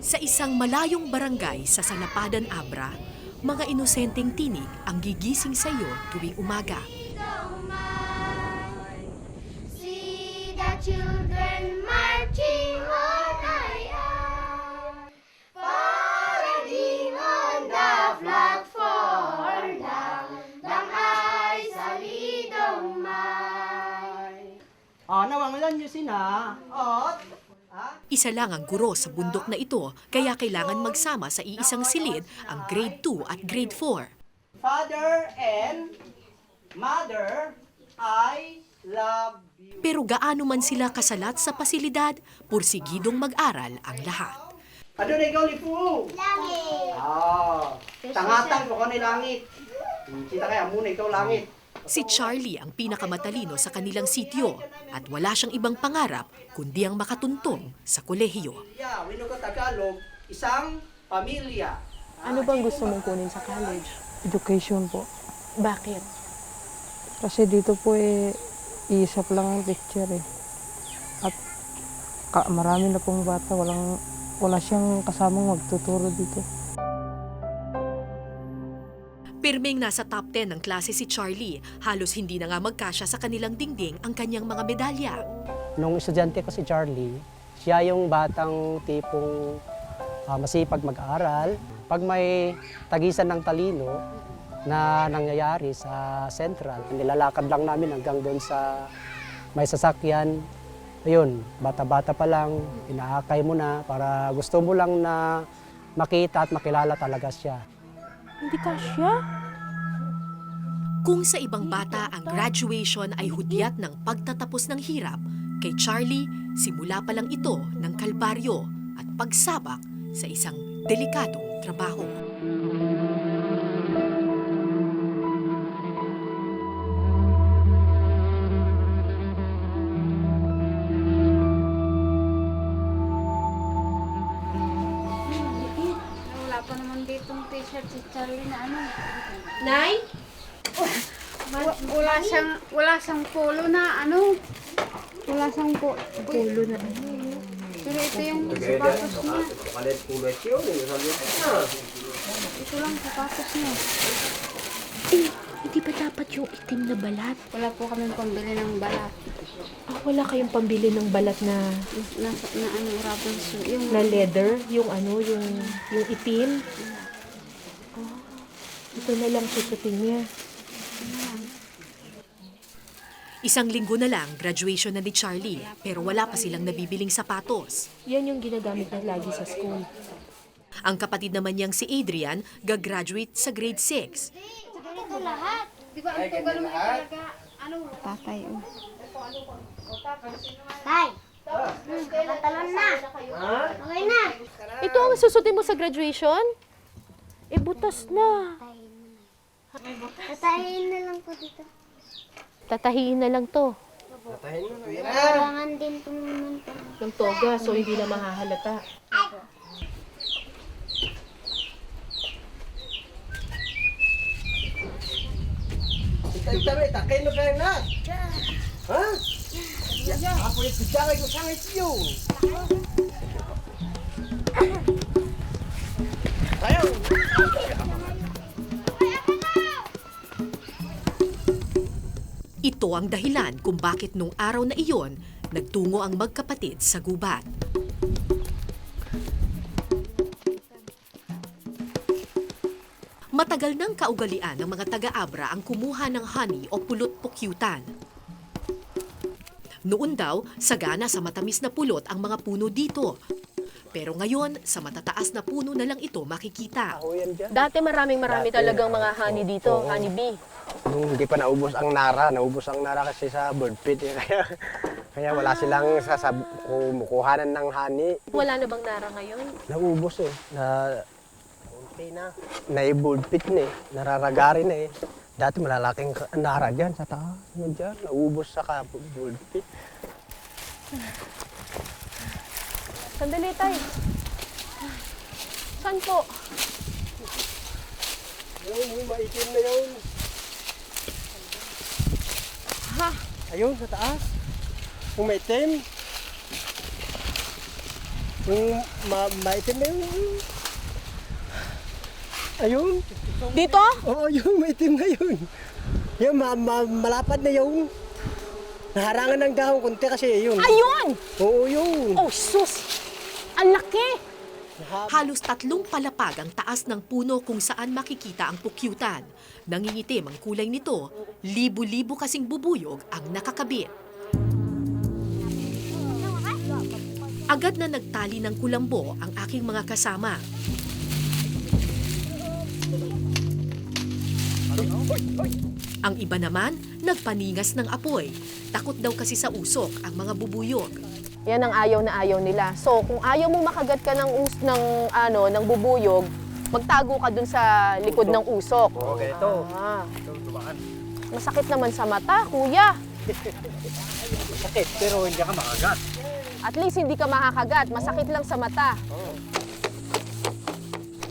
Sa isang malayong barangay sa Salapadan, Abra, mga inosenteng tinig ang gigising sa iyo tuwing umaga. See the children marching on parading on the platform, dang ay salidong may. Nawangalan niyo sina. Isa lang ang guro sa bundok na ito, kaya kailangan magsama sa iisang silid ang grade 2 at grade 4. Father and Mother, I love you. Pero gaano man sila kasalat sa pasilidad, pursigidong mag-aral ang lahat. Ano na ikaw, Lipu? Langit. Tangatan ko ka ni langit. Kita kaya muna ikaw langit. Si Charlie ang pinakamatalino sa kanilang sityo at wala siyang ibang pangarap kundi ang makatuntong sa kolehiyo. Yeah, wino ko Tagalog, isang pamilya. Ano bang gusto mong kunin sa college? Education po. Bakit? Kasi dito po iisa pa lang ang teacher At marami na pong bata, wala siyang kasamang magtuturo dito. Pirming nasa top 10 ng klase si Charlie, halos hindi na nga magkasya sa kanilang dingding ang kanyang mga medalya. Nung estudyante ko si Charlie, siya yung batang tipong masipag mag-aaral. Pag may tagisan ng talino na nangyayari sa Central, nilalakad lang namin hanggang doon sa may sasakyan. Ayun, bata-bata pa lang, inaakay mo na para gusto mo lang na makita at makilala talaga siya. Hindi kasya? Kung sa ibang bata ang graduation ay hudyat ng pagtatapos ng hirap, kay Charlie, simula pa lang ito ng kalbaryo at pagsabak sa isang delikadong trabaho. Wala pa naman ditong t-shirt si Charlie na ano. Nay? Wala siyang polo na ano. Wala siyang Pulo na. Pero ito yung sapatos niya. Ito lang sapatos niya. Hindi ba dapat yung itim na balat? Wala po kami pambili ng balat. Wala kayong pambili ng balat na Na ano, rubber shoe. Yung na leather? Yung yung itim? Ito na lang susutin niya. Isang linggo na lang, graduation na ni Charlie, pero wala pa silang nabibiling sapatos. Yan yung ginagamit na lagi sa school. Ang kapatid naman niyang si Adrian, gagraduate sa grade 6. ito lahat. Di ba ang tugal mo talaga? Ano? Tatay. Tay. Pantalon na. Okay na. Ito ang susutin mo sa graduation? Butas na. Tatayin na lang po dito. Tatahiin na lang to. Kailangan din itong Ng toga, so hindi na mahahalata. Ita, takay no kayo na. Ha? Ako yung pijangay ko sangay siyo. Tayo. Ito ang dahilan kung bakit nung araw na iyon, nagtungo ang magkapatid sa gubat. Matagal ng kaugalian ng mga taga-Abra ang kumuha ng honey o pulot pukyutan. Noon daw, sagana sa matamis na pulot ang mga puno dito. Pero ngayon, sa matataas na puno na lang ito makikita. Ako yan dyan. Dati marami talagang mga honey dito, honey bee. Nung hindi pa naubos ang nara kasi sa bird feed kaya wala silang kumukuhanan ng honey. Wala na bang nara ngayon? Naubos na-bird feed na nararagari na Dati malalaking nara dyan sa taas. Dyan, naubos sa bird feed. Sandali tayo. Saan po? Ayun, maitim na yun. Ha? Ayun, sa taas. Kung may itim. Yung maitim na yung... Ayun. Dito? Oo, yung maitim na yun. Yung malapad na yung... Naharangan ng dahon konti kasi yun. Ayun! Oo, yun. Oh, sus! Ang laki! Halos 3 palapag ang taas ng puno kung saan makikita ang pukyutan. Nangingitim ang kulay nito, libo-libo kasing bubuyog ang nakakabit. Agad na nagtali ng kulambo ang aking mga kasama. Ang iba naman, nagpaningas ng apoy. Takot daw kasi sa usok ang mga bubuyog. Yan ang ayaw na ayaw nila. So, kung ayaw mo makagat ka ng bubuyog, magtago ka dun sa likod ng usok. Okay, ito. Ah. Masakit naman sa mata, kuya. Sakit, pero hindi ka makagat. At least hindi ka makakagat. Masakit lang sa mata.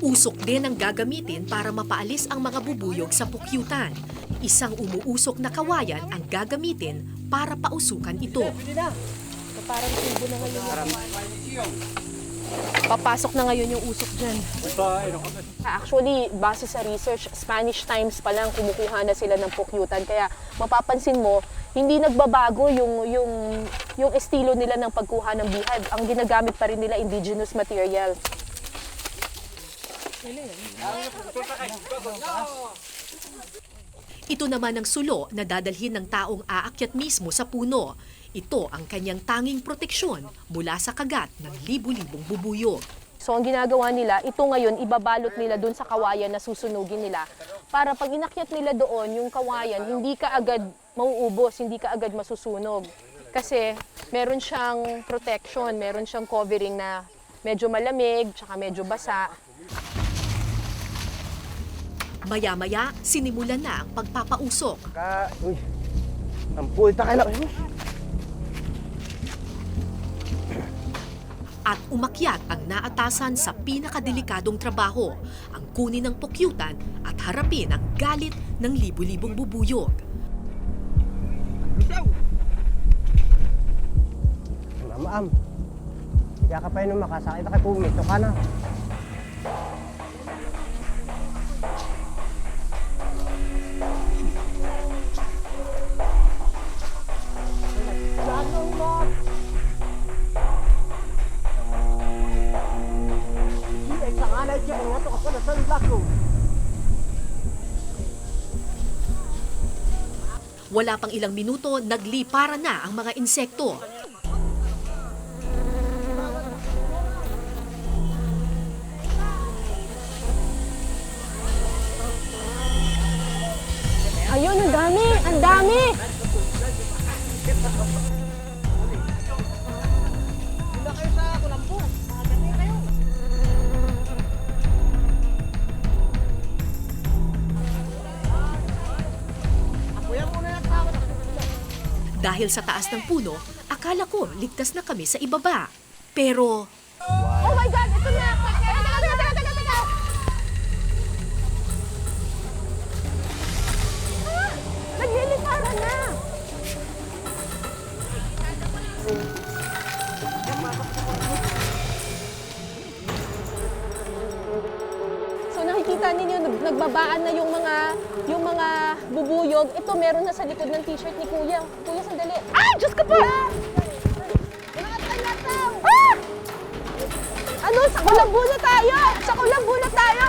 Usok din ang gagamitin para mapaalis ang mga bubuyog sa pukyutan. Isang umuusok na kawayan ang gagamitin para pausukan ito. Parang tubo na ngayon. Papasok na ngayon yung usok dyan. Actually, base sa research, Spanish times pa lang kumukuha na sila ng pukyutan. Kaya mapapansin mo, hindi nagbabago yung estilo nila ng pagkuha ng beehive. Ang ginagamit pa rin nila indigenous material. Ito naman ang sulo na dadalhin ng taong aakyat mismo sa puno. Ito ang kanyang tanging proteksyon mula sa kagat ng libu-libong bubuyog. So ang ginagawa nila, ito ngayon ibabalot nila dun sa kawayan na susunugin nila. Para pag inakyat nila doon, yung kawayan, hindi ka agad mauubos, hindi ka agad masusunog. Kasi meron siyang protection, meron siyang covering na medyo malamig, tsaka medyo basa. Maya-maya, sinimulan na ang pagpapausok. Uy, ang puta ka lang. At umakyat ang naatasan sa pinakadelikadong trabaho, ang kunin ng pukyutan at harapin ang galit ng libu-libong bubuyog. Ma'am, hindi ka pa yun makasakit na kay pumito ka na. Wala pang ilang minuto, nagliparan na ang mga insekto. Ayun, ang dami! Ang dami! Dahil sa taas ng puno, akala ko ligtas na kami sa ibaba. Pero Oh my God! Ito na! Teka! Ah! Nagliliparan na! So nakikita ninyo, nagbabaan na yung mga bubuyog. Ito meron na sa likod ng t-shirt ni Kuya. Kuya, sandali. Ah! Diyos ko po! Ah! Ano? Sa Kulambo na tayo! Sa Kulambo na tayo!